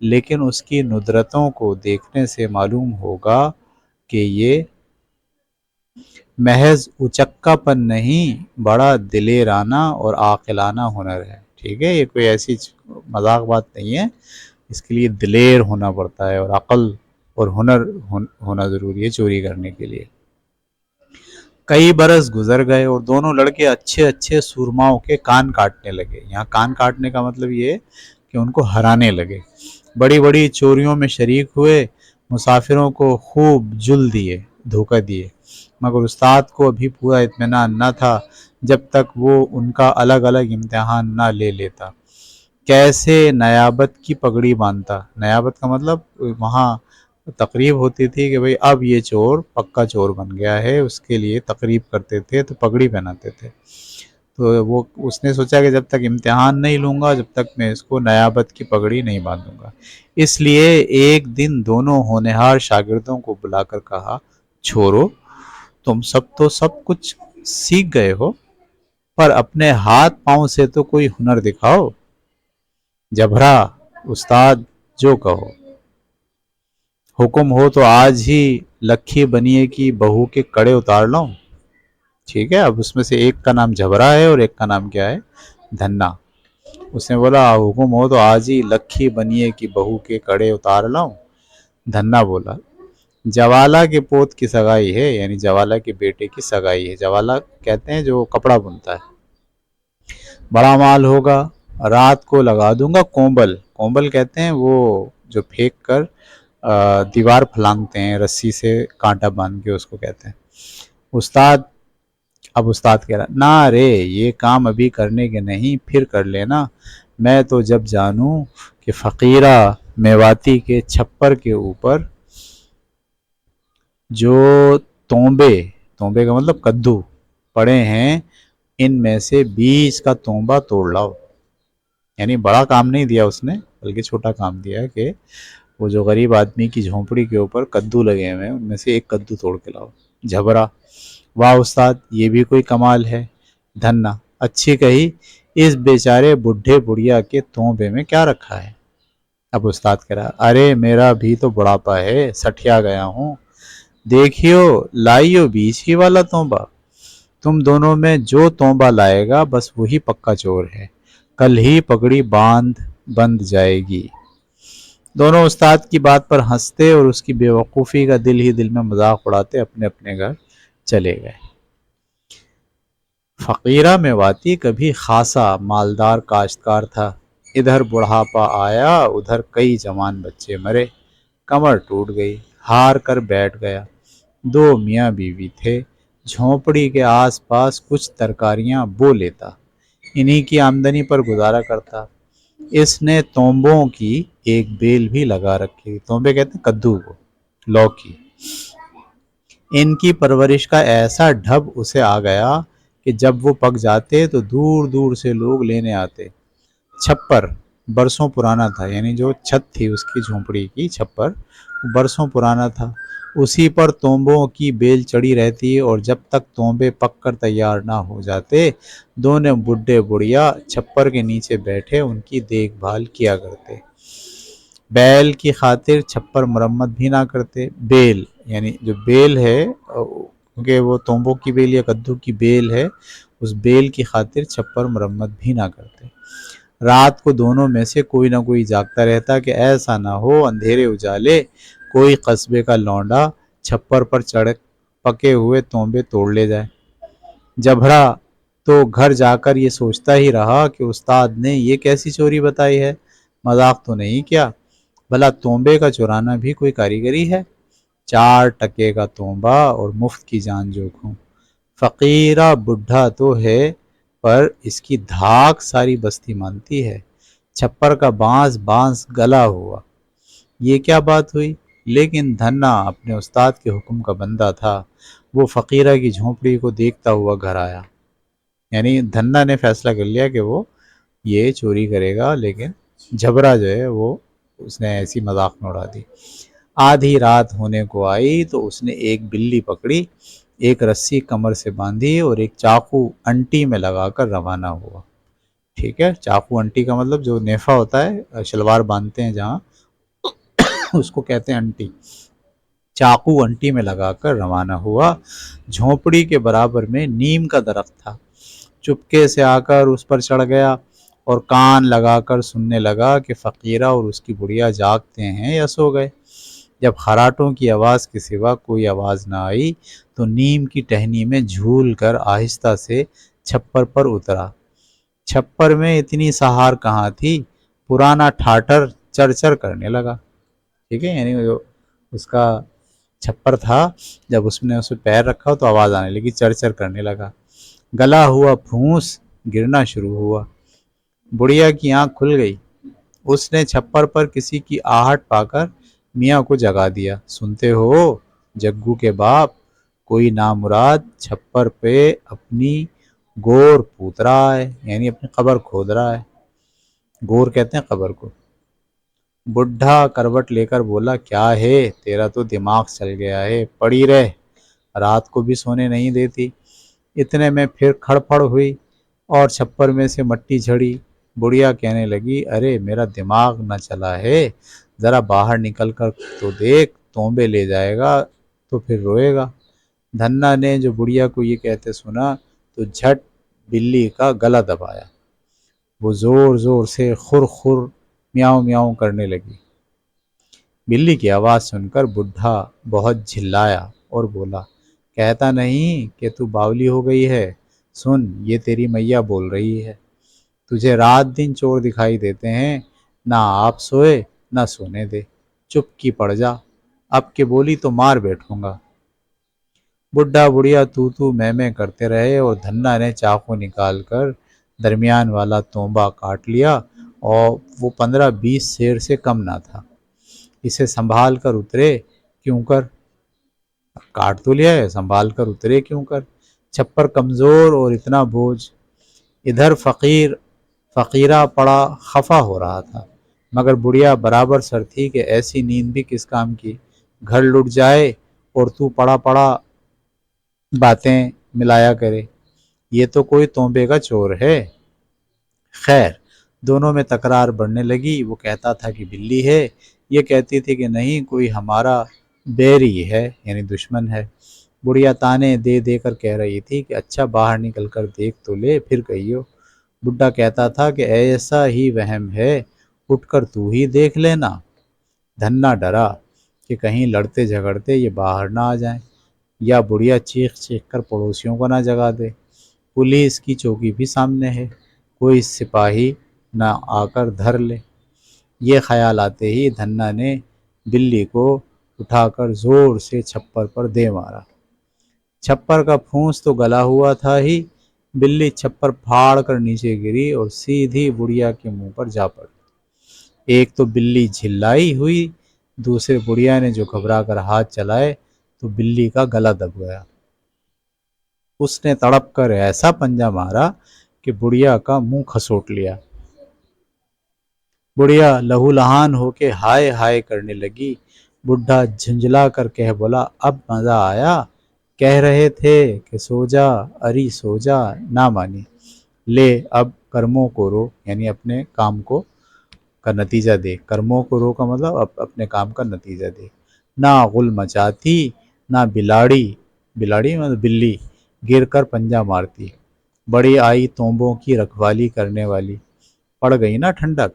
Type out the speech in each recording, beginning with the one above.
لیکن اس کی ندرتوں کو دیکھنے سے معلوم ہوگا کہ یہ محض اچکا پن نہیں، بڑا دلیرانہ اور عاقلانہ ہنر ہے۔ ٹھیک ہے، یہ کوئی ایسی مذاق بات نہیں ہے، اس کے لیے دلیر ہونا پڑتا ہے اور عقل اور ہنر ہونا ضروری ہے چوری کرنے کے لیے۔ کئی برس گزر گئے اور دونوں لڑکے اچھے اچھے سورماؤں کے کان کاٹنے لگے۔ یہاں کان کاٹنے کا مطلب یہ ہے کہ ان کو ہرانے لگے، بڑی بڑی چوریوں میں شریک ہوئے، مسافروں کو خوب جل دیے، دھوکہ دیے، مگر استاد کو ابھی پورا اطمینان نہ تھا جب تک وہ ان کا الگ الگ امتحان نہ لے لیتا۔ کیسے نیابت کی پگڑی باندھتا، نیابت کا مطلب وہاں تقریب ہوتی تھی کہ بھئی اب یہ چور پکا چور بن گیا ہے، اس کے لیے تقریب کرتے تھے تو پگڑی پہناتے تھے۔ تو وہ اس نے سوچا کہ جب تک امتحان نہیں لوں گا جب تک میں اس کو نیابت کی پگڑی نہیں باندھوں گا۔ اس لیے ایک دن دونوں ہونہار شاگردوں کو بلا کر کہا، چھورو، تم سب تو سب کچھ سیکھ گئے ہو، پر اپنے ہاتھ پاؤں سے تو کوئی ہنر دکھاؤ۔ جبھرا، استاد جو کہو۔ حکم ہو تو آج ہی لکھی بنیے کی بہو کے کڑے اتار لوں۔ ٹھیک ہے، اب اس میں سے ایک کا نام جھبرا ہے اور ایک کا نام کیا ہے، دھنا۔ اس نے بولا حکم ہو تو آج ہی لکھی بنیے کی بہو کے کڑے اتار لاؤں۔ دھنا بولا جوالا کے پوت کی سگائی ہے، یعنی جوالا کے بیٹے کی سگائی ہے۔ جوالا کہتے ہیں جو کپڑا بنتا ہے۔ بڑا مال ہوگا، رات کو لگا دوں گا کومبل۔ کومبل کہتے ہیں وہ جو پھینک کر دیوار پھلانگتے ہیں رسی سے کانٹا باندھ کے، اس کو کہتے ہیں۔ استاد کہہ رہا نہ رے، یہ کام ابھی کرنے کے نہیں، پھر کر لینا۔ میں تو جب جانوں کہ فقیرہ میواتی کے چھپر کے اوپر جو تونبے کا مطلب کدو پڑے ہیں، ان میں سے 20 کا تونبا توڑ لاؤ۔ یعنی بڑا کام نہیں دیا اس نے، بلکہ چھوٹا کام دیا کہ وہ جو غریب آدمی کی جھونپڑی کے اوپر کدو لگے ہوئے ہیں ان میں سے ایک کدو توڑ کے لاؤ۔ جھبرا واہ استاد، یہ بھی کوئی کمال ہے۔ دھنا اچھی کہی، اس بیچارے بڈھے بڑھیا کے تونبے میں کیا رکھا ہے؟ اب استاد کہہ رہا ارے میرا بھی تو بڑھاپا ہے، سٹھیا گیا ہوں، دیکھیو لائیو 20 ہی والا تونبا۔ تم دونوں میں جو تونبا لائے گا بس وہی پکا چور ہے، کل ہی پگڑی بند جائے گی۔ دونوں استاد کی بات پر ہنستے اور اس کی بے وقوفی کا دل ہی دل میں مذاق اڑاتے اپنے اپنے گھر چلے گئے۔ فقیرہ میواتی کبھی خاصا مالدار کاشتکار تھا۔ ادھر بڑھاپا آیا، ادھر کئی جوان بچے مرے، کمر ٹوٹ گئی، ہار کر بیٹھ گیا۔ 2 میاں بیوی تھے، جھونپڑی کے آس پاس کچھ ترکاریاں بو لیتا، انہی کی آمدنی پر گزارا کرتا۔ اس نے تونبوں کی ایک بیل بھی لگا رکھی، تونبے کہتے ہیں کدو کو، لوکی۔ ان کی پرورش کا ایسا ڈھب اسے آ گیا کہ جب وہ پک جاتے تو دور دور سے لوگ لینے آتے۔ چھپر برسوں پرانا تھا، یعنی جو چھت تھی اس کی جھونپڑی کی چھپر برسوں پرانا تھا، اسی پر تونبوں کی بیل چڑی رہتی اور جب تک تونبے پک کر تیار نہ ہو جاتے دونوں بڈھے بڑھیا چھپر کے نیچے بیٹھے ان کی دیکھ بھال کیا کرتے۔ بیل کی خاطر چھپر مرمت بھی نہ کرتے۔ بیل یعنی جو بیل ہے، کیونکہ وہ تونبوں کی بیل یا کدو کی بیل ہے، اس بیل کی خاطر چھپر مرمت بھی نہ کرتے۔ رات کو دونوں میں سے کوئی نہ کوئی جاگتا رہتا کہ ایسا نہ ہو اندھیرے اجالے کوئی قصبے کا لونڈا چھپر پر چڑھ پکے ہوئے تونبے توڑ لے جائے۔ جبھرا تو گھر جا کر یہ سوچتا ہی رہا کہ استاد نے یہ کیسی چوری بتائی ہے، مذاق تو نہیں کیا، بھلا تونبے کا چورانا بھی کوئی کاریگری ہے؟ 4 ٹکے کا تونبا اور مفت کی جان جوکھوں۔ فقیرہ بڈھا تو ہے پر اس کی دھاک ساری بستی مانتی ہے، چھپر کا بانس گلا ہوا، یہ کیا بات ہوئی؟ لیکن دھنا اپنے استاد کے حکم کا بندہ تھا، وہ فقیرہ کی جھونپڑی کو دیکھتا ہوا گھر آیا۔ یعنی دھنا نے فیصلہ کر لیا کہ وہ یہ چوری کرے گا، لیکن جھبرا جو ہے وہ اس نے ایسی مذاق میں اڑا دی۔ آدھی رات ہونے کو آئی تو اس نے ایک بلی پکڑی، ایک رسی کمر سے باندھی اور ایک چاقو انٹی میں لگا کر روانہ ہوا۔ ٹھیک ہے، چاقو انٹی کا مطلب جو نیفا ہوتا ہے، شلوار باندھتے ہیں جہاں، اس کو کہتے ہیں انٹی، چاقو انٹی میں لگا کر روانہ ہوا۔ جھونپڑی کے برابر میں نیم کا درخت تھا، چپکے سے آ کر اس پر چڑھ گیا اور کان لگا کر سننے لگا کہ فقیرہ اور اس کی بڑھیا جاگتے ہیں یا سو گئے۔ جب خراٹوں کی آواز کے سوا کوئی آواز نہ آئی تو نیم کی ٹہنی میں جھول کر آہستہ سے چھپر پر اترا۔ چھپر میں اتنی سہار کہاں تھی، پرانا ٹھاٹر چر چر کرنے لگا۔ ٹھیک ہے، یعنی جو اس کا چھپر تھا، جب اس نے اس پہ پیر رکھا تو آواز آنے لگی، چر چر کرنے لگا۔ گلا ہوا پھونس گرنا شروع ہوا۔ بڑھیا کی آنکھ کھل گئی۔ اس نے چھپر پر کسی کی آہٹ پا کر میاں کو جگا دیا۔ سنتے ہو جگو کے باپ، کوئی نامراد چھپر پہ اپنی گور پوت رہا ہے، یعنی اپنی قبر کھود رہا ہے۔ گور کہتے ہیں قبر کو۔ بڈھا کروٹ لے کر بولا، کیا ہے تیرا تو دماغ چل گیا ہے، پڑی رہ، رات کو بھی سونے نہیں دیتی۔ اتنے میں پھر کھڑ پھڑ ہوئی اور چھپر میں سے مٹی جھڑی۔ بڑھیا کہنے لگی، ارے میرا دماغ نہ چلا ہے، ذرا باہر نکل کر تو دیکھ، تومبے لے جائے گا تو پھر روئے گا۔ دھنا نے جو بڑھیا کو یہ کہتے سنا تو جھٹ بلی کا گلا دبایا۔ وہ زور زور سے خر خر میاؤں میاؤں کرنے لگی۔ بلی کی آواز سن کر بڈھا بہت جھلایا اور بولا، کہتا نہیں کہ تو باولی ہو گئی ہے، سن یہ تیری میاں بول رہی ہے، تجھے رات دن چور دکھائی دیتے ہیں، نہ آپ سوئے نہ سونے دے، چپ کی پڑ جا، اب کے بولی تو مار بیٹھوں گا۔ بڈھا بڑھیا تو میں کرتے رہے اور دھنا نے چاقو نکال کر درمیان والا تومبا کاٹ لیا اور وہ 15-20 سیر سے کم نہ تھا۔ اسے سنبھال کر اترے کیوں کر، کاٹ تو لیا ہے، سنبھال کر اترے کیوں کر، چھپر کمزور اور اتنا بوجھ۔ ادھر فقیرہ پڑا خفا ہو رہا تھا، مگر بڑھیا برابر سر تھی کہ ایسی نیند بھی کس کام کی، گھر لٹ جائے اور تو پڑا پڑا باتیں ملایا کرے، یہ تو کوئی تومبے کا چور ہے۔ خیر، دونوں میں تکرار بڑھنے لگی۔ وہ کہتا تھا کہ بلی ہے، یہ کہتی تھی کہ نہیں کوئی ہمارا بیری ہے، یعنی دشمن ہے۔ بڑھیا تانے دے دے کر کہہ رہی تھی کہ اچھا باہر نکل کر دیکھ تو لے پھر کہیو۔ بڈھا کہتا تھا کہ ایسا ہی وہم ہے، اٹھ کر تو ہی دیکھ لینا۔ دھنا ڈرا کہ کہیں لڑتے جھگڑتے یہ باہر نہ آ جائیں یا بڑھیا چیخ چیخ کر پڑوسیوں کو نہ جگا دے۔ پولیس کی چوکی بھی سامنے ہے، کوئی سپاہی نہ آ کر دھر لے۔ یہ خیال آتے ہی دھنا نے بلی کو اٹھا کر زور سے چھپر پر دے مارا۔ چھپر کا پھونس تو گلا ہوا تھا ہی، بلی چھپر پھاڑ کر نیچے گری اور سیدھی بڑھیا کے منہ پر جا پڑی۔ ایک تو بلی جھلائی ہوئی، دوسرے بڑھیا نے جو گھبرا کر ہاتھ چلائے تو بلی کا گلا دب گیا۔ اس نے تڑپ کر ایسا پنجہ مارا کہ بڑھیا کا منہ کھسوٹ لیا۔ بڑھیا لہو لہان ہو کے ہائے ہائے کرنے لگی۔ بڈھا جھنجلا کر کہہ بولا، اب مزہ آیا، کہہ رہے تھے کہ سو جا، اری سو جا، نہ مانی، لے اب کرموں کو رو، یعنی اپنے کام کو کا نتیجہ دے۔ کرموں کو رو کا مطلب اپنے کام کا نتیجہ دے۔ نہ غل مچاتی، نہ بلاڑی مطلب بلی گر کر پنجہ مارتی، بڑی آئی تومبوں کی رکھوالی کرنے والی، پڑ گئی نا ٹھنڈک۔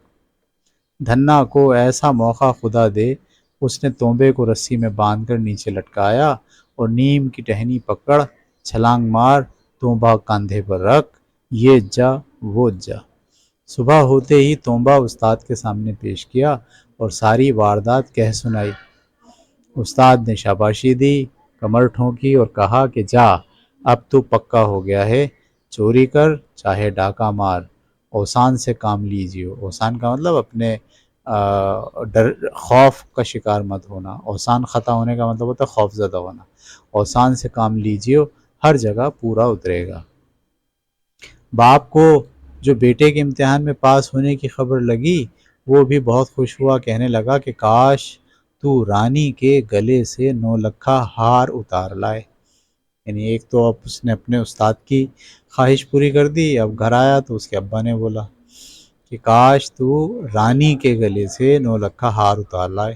دھنا کو ایسا موقع خدا دے، اس نے تومبے کو رسی میں باندھ کر نیچے لٹکایا اور نیم کی ٹہنی پکڑ، چھلانگ مار، تومبا کاندھے پر رکھ، یہ جا وہ جا۔ صبح ہوتے ہی تومبا استاد کے سامنے پیش کیا اور ساری واردات کہہ سنائی۔ استاد نے شاباشی دی، کمر ٹھونکی اور کہا کہ جا، اب تو پکا ہو گیا ہے، چوری کر چاہے ڈاکہ مار، اوسان سے کام لیجیے۔ اوسان کا مطلب اپنے ڈر خوف کا شکار مت ہونا، اوسان خطا ہونے کا مطلب ہوتا ہے خوف زدہ ہونا۔ اوسان سے کام لیجیے، ہر جگہ پورا اترے گا۔ باپ کو جو بیٹے کے امتحان میں پاس ہونے کی خبر لگی وہ بھی بہت خوش ہوا، کہنے لگا کہ کاش تو رانی کے گلے سے 9 لکھا ہار اتار لائے۔ یعنی ایک تو اب اس نے اپنے استاد کی خواہش پوری کر دی، اب گھر آیا تو اس کے ابا نے بولا کہ کاش تو رانی کے گلے سے 9 لکھا ہار اتار لائے۔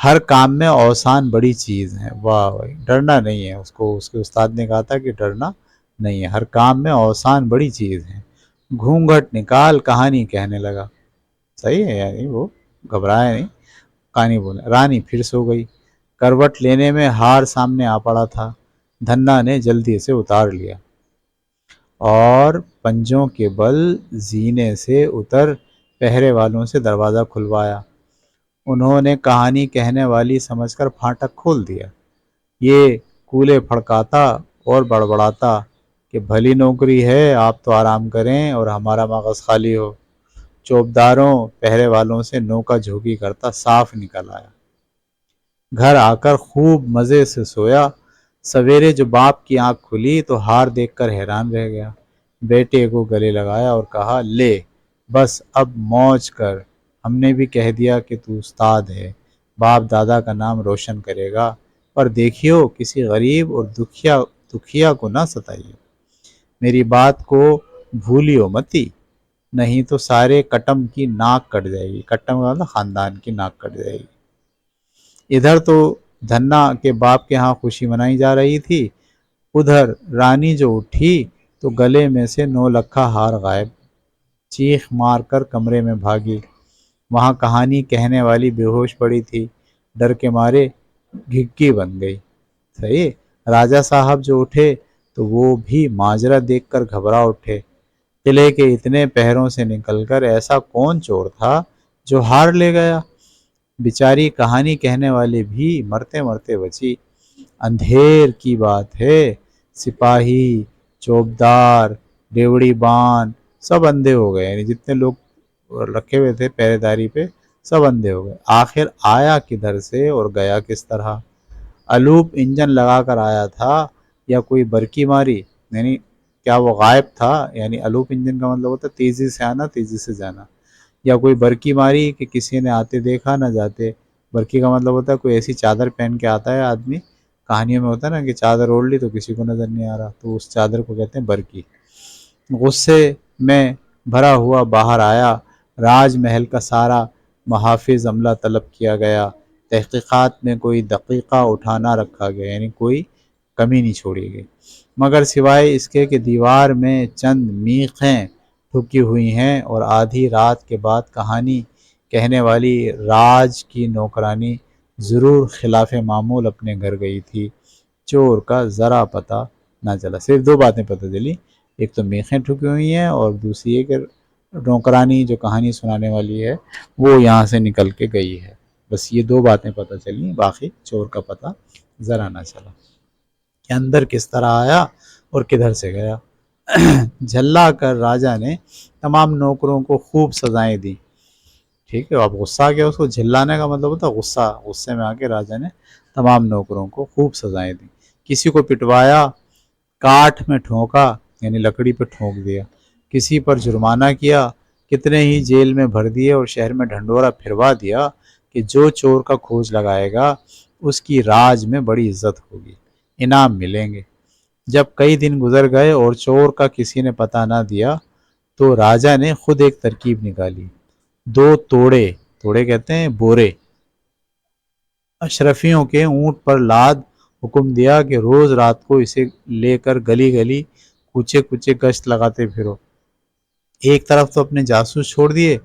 ہر کام میں اوسان بڑی چیز ہے. واہ بھائی، ڈرنا نہیں ہے. اس کو اس کے استاد نے کہا تھا کہ ڈرنا نہیں ہے، ہر کام میں اوسان بڑی چیز ہے. گھونگھٹ نکال کہانی کہنے لگا. صحیح ہے، یعنی وہ گھبرایا نہیں، کہانی بولے. رانی پھر سو گئی. کروٹ لینے میں ہار سامنے آ پڑا تھا. دھنا نے جلدی سے اتار لیا اور پنجوں کے بل زینے سے اتر پہرے والوں سے دروازہ کھلوایا. انہوں نے کہانی کہنے والی سمجھ کر پھاٹک کھول دیا. یہ کولے پھڑکاتا اور بڑبڑاتا کہ بھلی نوکری ہے، آپ تو آرام کریں اور ہمارا مغز خالی ہو. چوبداروں پہرے والوں سے نوکا جھوکی کرتا صاف نکل آیا. گھر آ کر خوب مزے سے سویا. سویرے جو باپ کی آنکھ کھلی تو ہار دیکھ کر حیران رہ گیا. بیٹے کو گلے لگایا اور کہا، لے بس اب موج کر، ہم نے بھی کہہ دیا کہ تو استاد ہے، باپ دادا کا نام روشن کرے گا، پر دیکھیو کسی غریب اور دکھیا کو نہ ستائیو. میری بات کو بھولیو متی، نہیں تو سارے کٹم کی ناک کٹ جائے گی. کٹم کا مطلب خاندان کی ناک کٹ جائے گی. ادھر تو دھنا کے باپ کے ہاں خوشی منائی جا رہی تھی، ادھر رانی جو اٹھی تو گلے میں سے 9 لکھا ہار غائب. چیخ مار کر کمرے میں بھاگی. وہاں کہانی کہنے والی بے ہوش پڑی تھی، ڈر کے مارے گھگی بن گئی. صحیح. راجہ صاحب جو اٹھے تو وہ بھی ماجرا دیکھ کر گھبرا اٹھے. قلعے کے اتنے پہروں سے نکل کر ایسا کون چور تھا جو ہار لے گیا؟ بیچاری کہانی کہنے والی بھی مرتے مرتے بچی. اندھیر کی بات ہے، سپاہی، چوبدار، ڈیوڑی بان سب اندھے ہو گئے، یعنی جتنے لوگ رکھے ہوئے تھے پہرے داری پہ سب اندھے ہو گئے. آخر آیا کدھر سے اور گیا کس طرح؟ الوپ انجن لگا کر آیا تھا یا کوئی برقی ماری؟ یعنی کیا وہ غائب تھا؟ یعنی الوپ انجن کا مطلب ہوتا ہے تیزی سے آنا تیزی سے جانا. یا کوئی برقی ماری کہ کسی نے آتے دیکھا نہ جاتے. برقی کا مطلب ہوتا ہے کوئی ایسی چادر پہن کے آتا ہے آدمی، کہانیوں میں ہوتا ہے نا کہ چادر اوڑھ لی تو کسی کو نظر نہیں آ رہا، تو اس چادر کو کہتے ہیں برقی. غصے میں بھرا ہوا باہر آیا. راج محل کا سارا محافظ عملہ طلب کیا گیا. تحقیقات میں کوئی دقیقہ اٹھا نہ رکھا گیا، یعنی کوئی کمی نہیں چھوڑی گئی، مگر سوائے اس کے کہ دیوار میں چند میخیں ٹھکی ہوئی ہیں اور آدھی رات کے بعد کہانی کہنے والی راج کی نوکرانی ضرور خلاف معمول اپنے گھر گئی تھی. چور کا ذرا پتہ نہ چلا. صرف 2 باتیں پتہ چلی، ایک تو میخیں ٹھکی ہوئی ہیں اور دوسری یہ کہ نوکرانی جو کہانی سنانے والی ہے وہ یہاں سے نکل کے گئی ہے. بس یہ 2 باتیں پتہ چلی، باقی چور کا پتہ ذرا نہ چلا کہ اندر کس طرح آیا اور کدھر سے گیا. جھلا کر راجہ نے تمام نوکروں کو خوب سزائیں دی. ٹھیک ہے، اب غصہ آ گیا، اس کو جھلانے کا مطلب ہوتا ہے غصہ. غصے میں آ کے راجہ نے تمام نوکروں کو خوب سزائیں دی. کسی کو پٹوایا، کاٹھ میں ٹھونکا یعنی لکڑی پہ ٹھونک دیا. کسی پر جرمانہ کیا، کتنے ہی جیل میں بھر دیے اور شہر میں ڈھنڈورا پھروا دیا کہ جو چور کا کھوج لگائے گا اس کی راج میں بڑی عزت ہوگی، انعام ملیں گے. جب کئی دن گزر گئے اور چور کا کسی نے پتہ نہ دیا تو راجہ نے خود ایک ترکیب نکالی. 2 توڑے، توڑے کہتے ہیں بورے، اشرفیوں کے اونٹ پر لاد حکم دیا کہ روز رات کو اسے لے کر گلی گلی کوچے کوچے گشت لگاتے پھرو. ایک طرف تو اپنے جاسوس چھوڑ دیے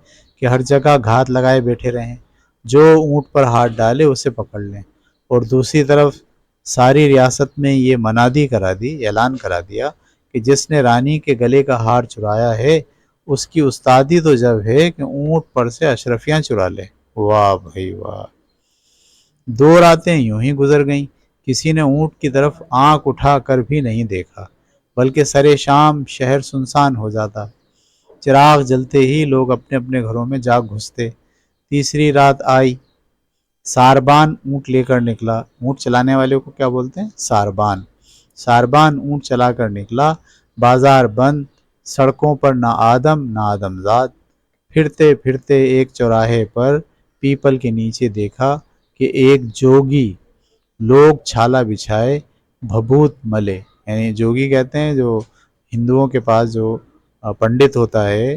کہ ہر جگہ گھات لگائے بیٹھے رہیں، جو اونٹ پر ہاتھ ڈالے اسے پکڑ لیں، اور دوسری طرف ساری ریاست میں یہ منادی کرا دی، اعلان کرا دیا کہ جس نے رانی کے گلے کا ہار چرایا ہے اس کی استادی تو جب ہے کہ اونٹ پر سے اشرفیاں چرا لے. واہ بھائی واہ. 2 راتیں یوں ہی گزر گئیں. کسی نے اونٹ کی طرف آنکھ اٹھا کر بھی نہیں دیکھا، بلکہ سرے شام شہر سنسان ہو جاتا. چراغ جلتے ہی لوگ اپنے اپنے گھروں میں جا گھستے. تیسری رات آئی. ساربان اونٹ لے کر نکلا. اونٹ چلانے والے کو کیا بولتے ہیں؟ ساربان. ساربان اونٹ چلا کر نکلا. بازار بند، سڑکوں پر نہ آدم نہ آدمزاد. پھرتے پھرتے ایک چوراہے پر پیپل کے نیچے دیکھا کہ ایک جوگی لوگ چھالا بچھائے بھبوت ملے، یعنی جوگی کہتے ہیں جو ہندوؤں کے پاس جو پنڈت ہوتا ہے،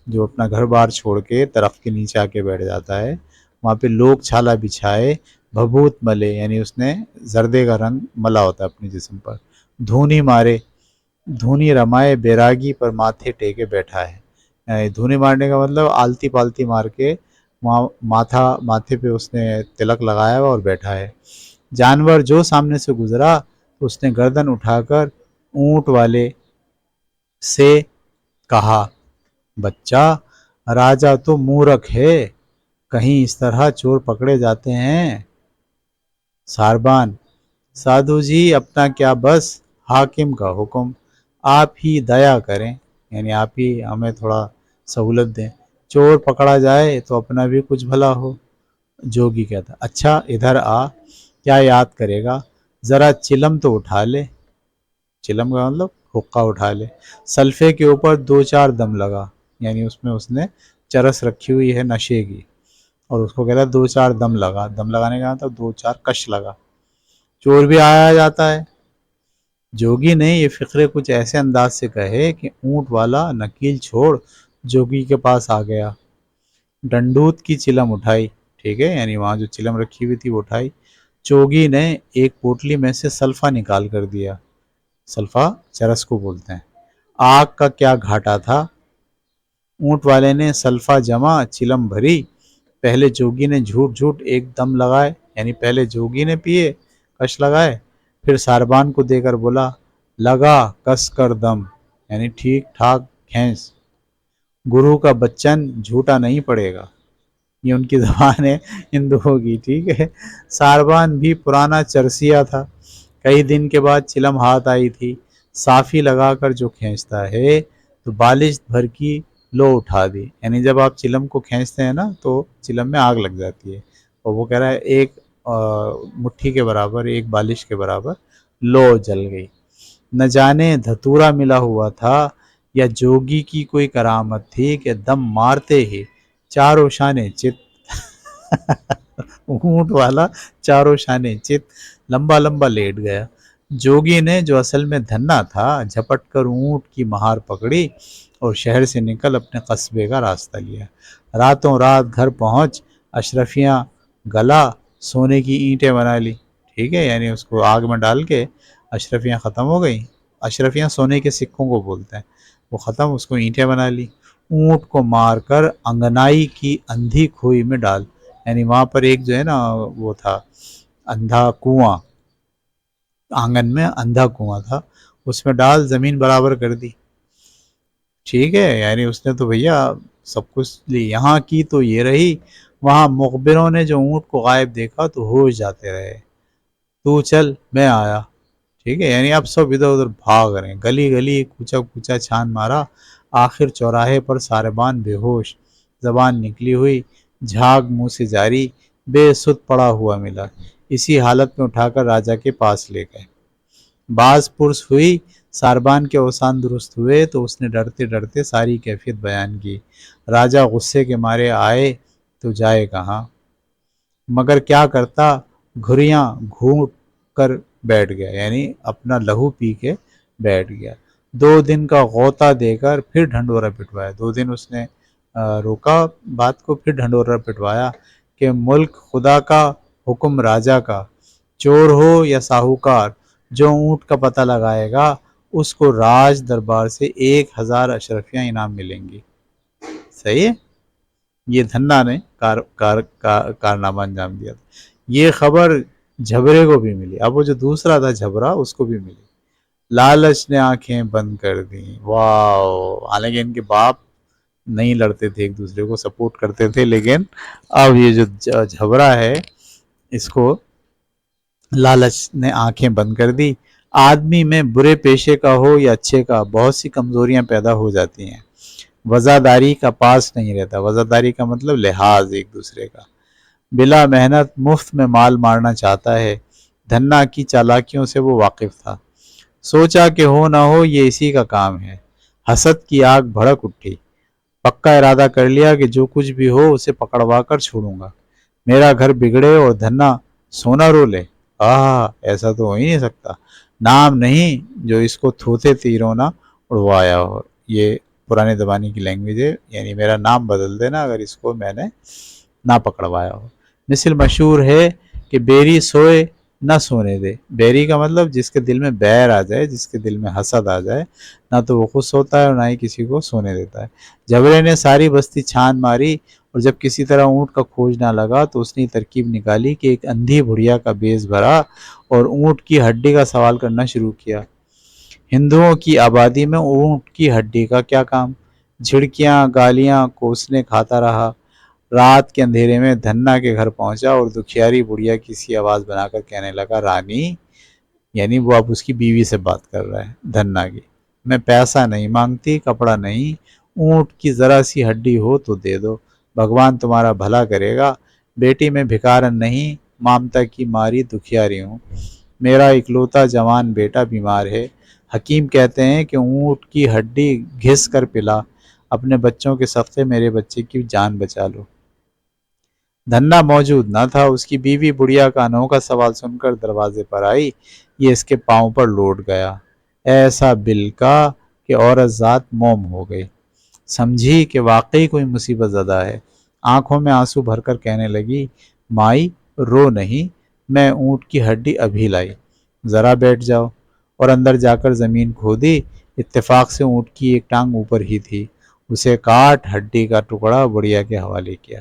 جو اپنا گھر بار چھوڑ کے درخت کے نیچے آ کے بیٹھ جاتا ہے، وہاں پہ لوگ چھالا بچھائے بھبوت ملے یعنی اس نے زردے کا رنگ ملا ہوتا ہے اپنے جسم پر. دھونی مارے، دھونی رمائے بیراگی پر ماتھے ٹیکے بیٹھا ہے. یعنی دھونی مارنے کا مطلب آلتی پالتی مار کے ماتھے پہ اس نے تلک لگایا ہوا اور بیٹھا ہے. جانور جو سامنے سے گزرا تو اس نے گردن اٹھا کر اونٹ والے سے کہا، بچہ راجا تو مورکھ ہے، کہیں اس طرح چور پکڑے جاتے ہیں؟ ساربان، سادھو جی اپنا کیا بس، حاکم کا حکم، آپ ہی دیا کریں، یعنی آپ ہی ہمیں تھوڑا سہولت دیں، چور پکڑا جائے تو اپنا بھی کچھ بھلا ہو. جوگی کہتا، اچھا ادھر آ، کیا یاد کرے گا، ذرا چلم تو اٹھا لے. چلم کا مطلب حقہ اٹھا لے. سلفے کے اوپر دو چار دم لگا، یعنی اس نے چرس رکھی ہوئی ہے نشے کی، اور اس کو کہتا ہے دو چار دم لگا. دم لگانے کا مطلب دو چار کش لگا. چور بھی آیا جاتا ہے. جوگی نے یہ فقرے کچھ ایسے انداز سے کہے کہ اونٹ والا نکیل چھوڑ جوگی کے پاس آ گیا. ڈنڈوت کی چلم اٹھائی، ٹھیک ہے، یعنی وہاں جو چلم رکھی ہوئی تھی وہ اٹھائی. چوگی نے ایک پوٹلی میں سے سلفا نکال کر دیا. سلفا چرس کو بولتے ہیں. آگ کا کیا گھاٹا تھا. اونٹ والے نے سلفا جمع، چلم بھری. پہلے جوگی نے جھوٹ جھوٹ ایک دم لگائے، یعنی پہلے جوگی نے پیے، کش لگائے، پھر ساربان کو دے کر بولا، لگا کس کر دم، یعنی ٹھیک ٹھاک کھینچ، گرو کا بچن جھوٹا نہیں پڑے گا. یہ ان کی زبان ہے ہندوؤں کی، ٹھیک ہے. ساربان بھی پرانا چرسیا تھا. کئی دن کے بعد چلم ہاتھ آئی تھی. صافی لگا کر جو کھینچتا ہے تو بالش بھر کی لو اٹھا دی. یعنی جب آپ چلم کو کھینچتے ہیں نا تو چلم میں آگ لگ جاتی ہے، اور وہ کہہ رہا ہے ایک مٹھی کے برابر، ایک بالش کے برابر لو جل گئی. نہ جانے دھتورا ملا ہوا تھا یا جوگی کی کوئی کرامت تھی کہ دم مارتے ہی چاروں شانے چت اونٹ والا چاروں شانے چت لمبا لمبا لیٹ گیا. جوگی نے جو اصل میں دھنا تھا جھپٹ کر اونٹ کی مہار پکڑی اور شہر سے نکل اپنے قصبے کا راستہ لیا. راتوں رات گھر پہنچ اشرفیاں گلا سونے کی اینٹیں بنا لی. ٹھیک ہے، یعنی اس کو آگ میں ڈال کے اشرفیاں ختم ہو گئیں. اشرفیاں سونے کے سکوں کو بولتے ہیں. وہ ختم، اس کو اینٹیں بنا لی. اونٹ کو مار کر انگنائی کی اندھی کھوئی میں ڈال، یعنی وہاں پر ایک جو ہے نا وہ تھا اندھا کنواں، آنگن میں اندھا کنواں تھا، اس میں ڈال، زمین برابر کر دی. ٹھیک ہے، یعنی اس نے تو بھیا سب کچھ لی. یہاں کی تو یہ رہی، وہاں مخبروں نے جو اونٹ کو غائب دیکھا تو ہوش جاتے رہے. تو چل میں آیا. ٹھیک ہے، یعنی اب سب ادھر ادھر بھاگ رہے ہیں، گلی گلی کوچا کوچا چھان مارا. آخر چوراہے پر ساربان بے ہوش، زبان نکلی ہوئی، جھاگ منہ سے جاری، بے سدھ پڑا ہوا ملا. اسی حالت میں اٹھا کر راجا کے پاس لے گئے. باز پرس ہوئی، ساربان کے اوسان درست ہوئے تو اس نے ڈرتے ڈرتے ساری کیفیت بیان کی. راجا غصے کے مارے آئے تو جائے کہاں، مگر کیا کرتا، گھریاں گھونٹ کر بیٹھ گیا، یعنی اپنا لہو پی کے بیٹھ گیا. 2 دن کا غوطہ دے کر پھر ڈھنڈورا پٹوایا. 2 دن اس نے روکا بات کو، پھر ڈھنڈورا پٹوایا کہ ملک خدا کا، حکم راجا کا، چور ہو یا ساہوکار، جو اونٹ کا پتہ لگائے گا اس کو راج دربار سے 1000 اشرفیاں انعام ملیں گی. صحیح ہے. یہ دھنا نے کارنامہ انجام دیا تھا. یہ خبر جھبرے کو بھی ملی. اب وہ جو دوسرا تھا جھبرا، اس کو بھی ملی. لالچ نے آنکھیں بند کر دیں. واو. حالانکہ ان کے باپ نہیں لڑتے تھے، ایک دوسرے کو سپورٹ کرتے تھے، لیکن اب یہ جو جھبرا ہے اس کو لالچ نے آنکھیں بند کر دی. آدمی میں برے پیشے کا ہو یا اچھے کا بہت سی کمزوریاں پیدا ہو جاتی ہیں. وزاداری کا پاس نہیں رہتا. وزاداری کا مطلب لحاظ ایک دوسرے کا. بلا محنت مفت میں مال مارنا چاہتا ہے. دھنا کی چالاکیوں سے وہ واقف تھا. سوچا کہ ہو نہ ہو یہ اسی کا کام ہے. حسد کی آگ بھڑک اٹھی. پکا ارادہ کر لیا کہ جو کچھ بھی ہو اسے پکڑوا کر چھوڑوں گا. میرا گھر بگڑے اور دھنا سونا رو لے، ایسا تو ہو ہی نہیں سکتا. نام نہیں جو اس کو تھوتے تیروں نہ اڑوایا ہو. یہ پرانے زمانے کی لینگویج ہے، یعنی میرا نام بدل دینا اگر اس کو میں نے نہ پکڑوایا ہو. مثل مشہور ہے کہ بیری سوئے نہ سونے دے. بیری کا مطلب جس کے دل میں بیر آ جائے، جس کے دل میں حسد آ جائے، نہ تو وہ خوش ہوتا ہے اور نہ ہی کسی کو سونے دیتا ہے. جبرے نے ساری بستی چھان ماری اور جب کسی طرح اونٹ کا کھوج نہ لگا تو اس نے ترکیب نکالی کہ ایک اندھی بڑھیا کا بیز بھرا اور اونٹ کی ہڈی کا سوال کرنا شروع کیا. ہندوؤں کی آبادی میں اونٹ کی ہڈی کا کیا کام؟ جھڑکیاں گالیاں کوسنے کھاتا رہا. رات کے اندھیرے میں دھنا کے گھر پہنچا اور دکھیاری بڑھیا کسی آواز بنا کر کہنے لگا، رانی، یعنی وہ اب اس کی بیوی سے بات کر رہا ہے دھنا کی، میں پیسہ نہیں مانگتی، کپڑا نہیں، اونٹ کی ذرا سی ہڈی ہو تو دے دو، بھگوان تمہارا بھلا کرے گا. بیٹی میں بھکارن نہیں، مامتا کی ماری دکھیاری ہوں، میرا اکلوتا جوان بیٹا بیمار ہے. حکیم کہتے ہیں کہ اونٹ کی ہڈی گھس کر پلا، اپنے بچوں کے صدقے میرے بچے کی جان بچا لو. دھنا موجود نہ تھا. اس کی بیوی بڑھیا کا انوکھا سوال سن کر دروازے پر آئی. یہ اس کے پاؤں پر لوٹ گیا، ایسا بلکا کہ عورت ذات موم ہو گئی. سمجھی کہ واقعی کوئی مصیبت زدہ ہے. آنکھوں میں آنسو بھر کر کہنے لگی، مائی رو نہیں، میں اونٹ کی ہڈی ابھی لائی، ذرا بیٹھ جاؤ. اور اندر جا کر زمین کھودی. اتفاق سے اونٹ کی ایک ٹانگ اوپر ہی تھی. اسے کاٹ ہڈی کا ٹکڑا بڑھیا کے حوالے کیا.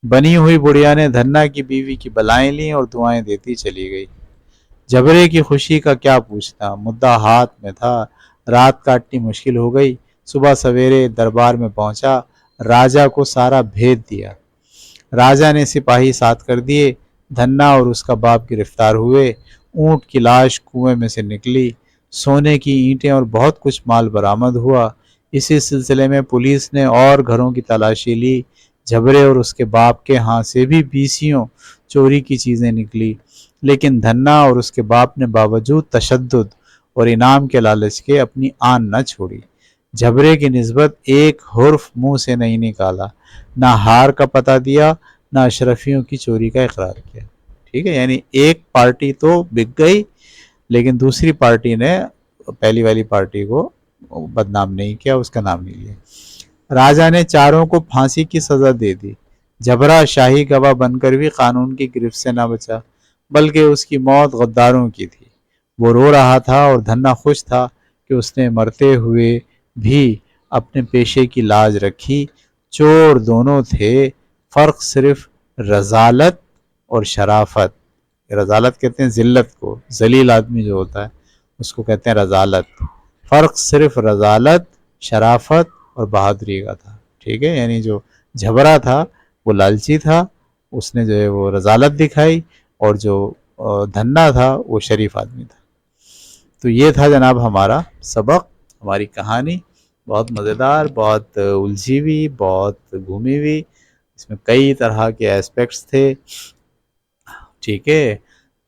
بنی ہوئی بڑھیا نے دھنا کی بیوی کی بلائیں لیں اور دعائیں دیتی چلی گئی. جبرے کی خوشی کا کیا پوچھنا، مدعا ہاتھ میں تھا. رات کاٹنی مشکل ہو گئی. صبح سویرے دربار میں پہنچا، راجا کو سارا بھید دیا. راجا نے سپاہی ساتھ کر دیے. دھنا اور اس کا باپ گرفتار ہوئے. اونٹ کی لاش کنویں میں سے نکلی. سونے کی اینٹیں اور بہت کچھ مال برآمد ہوا. اسی سلسلے میں پولیس نے اور گھروں کی تلاشی لی. جھبرے اور اس کے باپ کے ہاں سے بھی بیسیوں چوری کی چیزیں نکلی، لیکن دھنا اور اس کے باپ نے باوجود تشدد اور انعام کے لالچ کے اپنی آن نہ چھوڑی. جھبرے کی نسبت ایک حرف منہ سے نہیں نکالا، نہ ہار کا پتہ دیا، نہ اشرفیوں کی چوری کا اقرار کیا. ٹھیک ہے، یعنی ایک پارٹی تو بک گئی لیکن دوسری پارٹی نے پہلی والی پارٹی کو بدنام نہیں کیا، اس کا نام نہیں لیا. راجا نے چاروں کو پھانسی کی سزا دے دی. جھبرا شاہی گواہ بن کر بھی قانون کی گرفت سے نہ بچا، بلکہ اس کی موت غداروں کی تھی. وہ رو رہا تھا اور دھنا خوش تھا کہ اس نے مرتے ہوئے بھی اپنے پیشے کی لاج رکھی. چور دونوں تھے، فرق صرف رذالت اور شرافت. رذالت کہتے ہیں ذلت کو، ذلیل آدمی جو ہوتا ہے اس کو کہتے ہیں رذالت. فرق صرف رذالت، شرافت اور بہادری کا تھا. ٹھیک ہے، یعنی جو جھبرا تھا وہ لالچی تھا، اس نے جو ہے وہ رذالت دکھائی، اور جو دھنا تھا وہ شریف آدمی تھا. تو یہ تھا جناب ہمارا سبق، ہماری کہانی. بہت مزیدار، بہت الجھی ہوئی، بہت گھومی ہوئی. اس میں کئی طرح کے ایسپیکٹس تھے. ٹھیک ہے،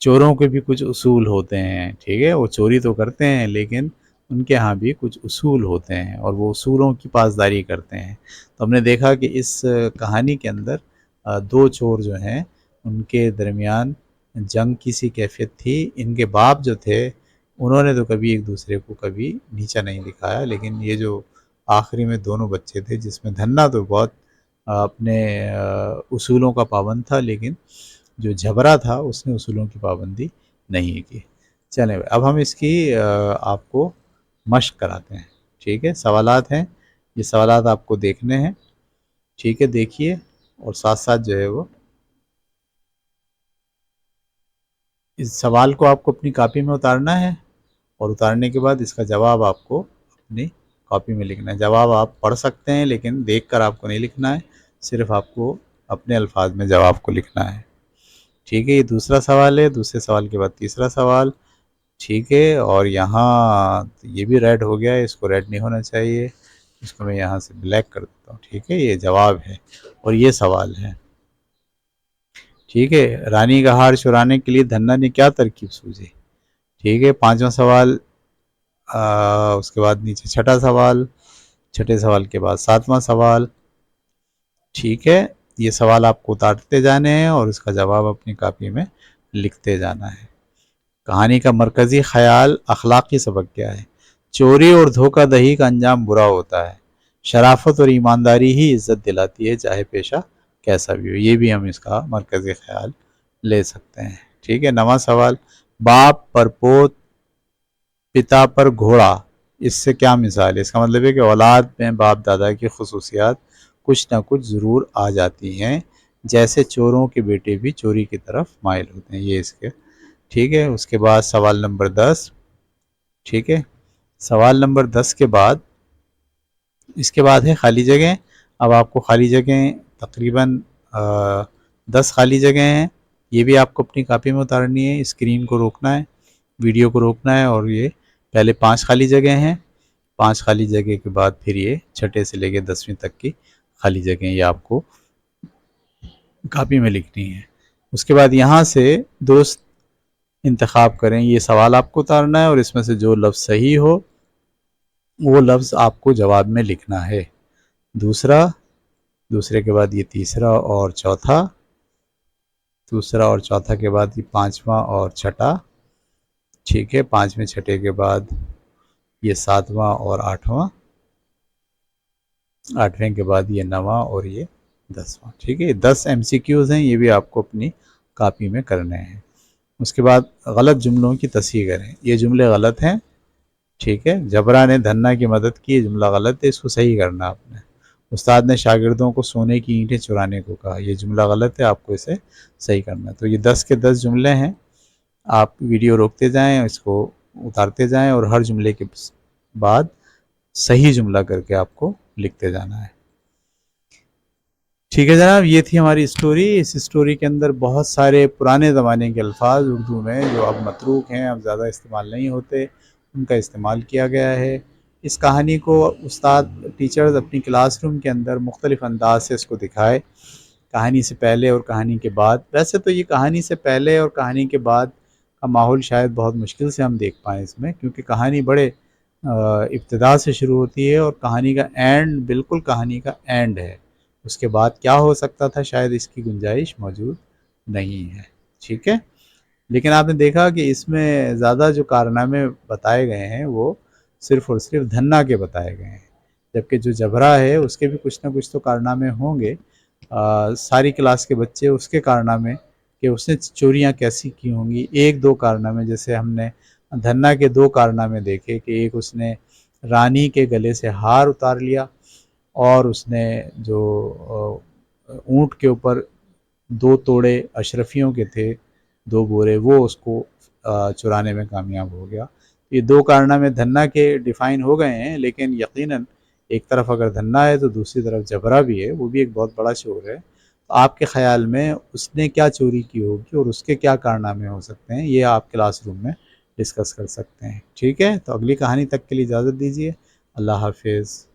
چوروں کے بھی کچھ اصول ہوتے ہیں. ٹھیک ہے، وہ چوری تو کرتے ہیں لیکن ان کے ہاں بھی کچھ اصول ہوتے ہیں اور وہ اصولوں کی پاسداری کرتے ہیں. تو ہم نے دیکھا کہ اس کہانی کے اندر دو چور جو ہیں ان کے درمیان جنگ کی سی کیفیت تھی. ان کے باپ جو تھے انہوں نے تو کبھی ایک دوسرے کو کبھی نیچا نہیں دکھایا، لیکن یہ جو آخری میں دونوں بچے تھے جس میں دھنا تو بہت اپنے اصولوں کا پابند تھا، لیکن جو جھبرا تھا اس نے اصولوں کی پابندی نہیں کی. چلیں اب ہم اس کی آپ کو مشق کراتے ہیں. ٹھیک ہے، سوالات ہیں، یہ سوالات آپ کو دیکھنے ہیں. ٹھیک ہے، دیکھیے اور ساتھ ساتھ جو ہے وہ اس سوال کو آپ کو اپنی کاپی میں اتارنا ہے اور اتارنے کے بعد اس کا جواب آپ کو اپنی کاپی میں لکھنا ہے. جواب آپ پڑھ سکتے ہیں لیکن دیکھ کر آپ کو نہیں لکھنا ہے، صرف آپ کو اپنے الفاظ میں جواب کو لکھنا ہے. ٹھیک ہے، یہ دوسرا سوال ہے. دوسرے سوال کے بعد تیسرا سوال. ٹھیک ہے، اور یہاں یہ بھی ریڈ ہو گیا ہے، اس کو ریڈ نہیں ہونا چاہیے، اس کو میں یہاں سے بلیک کر دیتا ہوں. ٹھیک ہے، یہ جواب ہے اور یہ سوال ہے. ٹھیک ہے، رانی کا ہار چرانے کے لیے دھنا نے کیا ترکیب سوچی. ٹھیک ہے، پانچواں سوال. اس کے بعد نیچے چھٹا سوال. چھٹے سوال کے بعد ساتواں سوال. ٹھیک ہے، یہ سوال آپ کو اتارتے جانے ہیں اور اس کا جواب اپنی کاپی میں لکھتے جانا ہے. کہانی کا مرکزی خیال، اخلاقی سبق کیا ہے. چوری اور دھوکہ دہی کا انجام برا ہوتا ہے. شرافت اور ایمانداری ہی عزت دلاتی ہے، چاہے پیشہ کیسا بھی ہو. یہ بھی ہم اس کا مرکزی خیال لے سکتے ہیں. ٹھیک ہے. نواں سوال، باپ پر پوت پتا پر گھوڑا، اس سے کیا مثال ہے؟ اس کا مطلب ہے کہ اولاد میں باپ دادا کی خصوصیات کچھ نہ کچھ ضرور آ جاتی ہیں، جیسے چوروں کے بیٹے بھی چوری کی طرف مائل ہوتے ہیں. یہ اس کے ٹھیک ہے. اس کے بعد سوال نمبر 10. ٹھیک ہے. سوال نمبر 10 کے بعد اس کے بعد ہے خالی جگہیں. اب آپ کو خالی جگہیں تقریباً 10 خالی جگہیں ہیں. یہ بھی آپ کو اپنی کاپی میں اتارنی ہے. اسکرین کو روکنا ہے، ویڈیو کو روکنا ہے، اور یہ پہلے 5 خالی جگہیں ہیں. 5 خالی جگہ کے بعد پھر یہ چھٹے سے لے کے 10ویں تک کی خالی جگہیں یہ آپ کو کاپی میں لکھنی ہے. اس کے بعد یہاں سے دوست انتخاب کریں. یہ سوال آپ کو اتارنا ہے اور اس میں سے جو لفظ صحیح ہو وہ لفظ آپ کو جواب میں لکھنا ہے. دوسرے کے بعد یہ تیسرا اور چوتھا، دوسرا اور چوتھا کے بعد یہ پانچواں اور چھٹا. ٹھیک ہے. پانچویں چھٹے کے بعد یہ ساتواں اور آٹھواں، آٹھویں کے بعد یہ نواں اور یہ 10واں. ٹھیک ہے. 10 MCQs ہیں، یہ بھی آپ کو اپنی کاپی میں کرنے ہیں. اس کے بعد غلط جملوں کی تصحیح کریں. یہ جملے غلط ہیں. ٹھیک ہے. جبرا نے دھنا کی مدد کی، یہ جملہ غلط ہے، اس کو صحیح کرنا آپ نے. استاد نے شاگردوں کو سونے کی اینٹیں چرانے کو کہا، یہ جملہ غلط ہے، آپ کو اسے صحیح کرنا ہے. تو یہ 10 کے 10 جملے ہیں. آپ ویڈیو روکتے جائیں، اس کو اتارتے جائیں اور ہر جملے کے بعد صحیح جملہ کر کے آپ کو لکھتے جانا ہے. ٹھیک ہے جناب. یہ تھی ہماری اسٹوری. اس اسٹوری کے اندر بہت سارے پرانے زمانے کے الفاظ اردو میں جو اب متروک ہیں، اب زیادہ استعمال نہیں ہوتے، ان کا استعمال کیا گیا ہے. اس کہانی کو استاد ٹیچرز اپنی کلاس روم کے اندر مختلف انداز سے اس کو دکھائے، کہانی سے پہلے اور کہانی کے بعد. ویسے تو یہ کہانی سے پہلے اور کہانی کے بعد کا ماحول شاید بہت مشکل سے ہم دیکھ پائیں اس میں، کیونکہ کہانی بڑے ابتدا سے شروع ہوتی ہے اور کہانی کا اینڈ بالکل کہانی کا اینڈ ہے. اس کے بعد کیا ہو سکتا تھا شاید اس کی گنجائش موجود نہیں ہے. ٹھیک ہے. لیکن آپ نے دیکھا کہ اس میں زیادہ جو کارنامے بتائے گئے ہیں وہ صرف اور صرف دھنا کے بتائے گئے ہیں، جبکہ جو جبرا ہے اس کے بھی کچھ نہ کچھ تو کارنامے ہوں گے. ساری کلاس کے بچے اس کے کارنامے کہ اس نے چوریاں کیسی کی ہوں گی، ایک دو کارنامے، جیسے ہم نے دھنا کے 2 کارنامے دیکھے کہ ایک اس نے رانی کے گلے سے ہار اتار لیا، اور اس نے جو اونٹ کے اوپر 2 توڑے اشرفیوں کے تھے، 2 بورے، وہ اس کو چرانے میں کامیاب ہو گیا. یہ 2 کارنامے دھنا کے ڈیفائن ہو گئے ہیں، لیکن یقیناً ایک طرف اگر دھنا ہے تو دوسری طرف جبرا بھی ہے، وہ بھی ایک بہت بڑا چور ہے. تو آپ کے خیال میں اس نے کیا چوری کی ہوگی اور اس کے کیا کارنامے ہو سکتے ہیں، یہ آپ کلاس روم میں ڈسکس کر سکتے ہیں. ٹھیک ہے. تو اگلی کہانی تک کے لیے اجازت دیجیے. اللہ حافظ.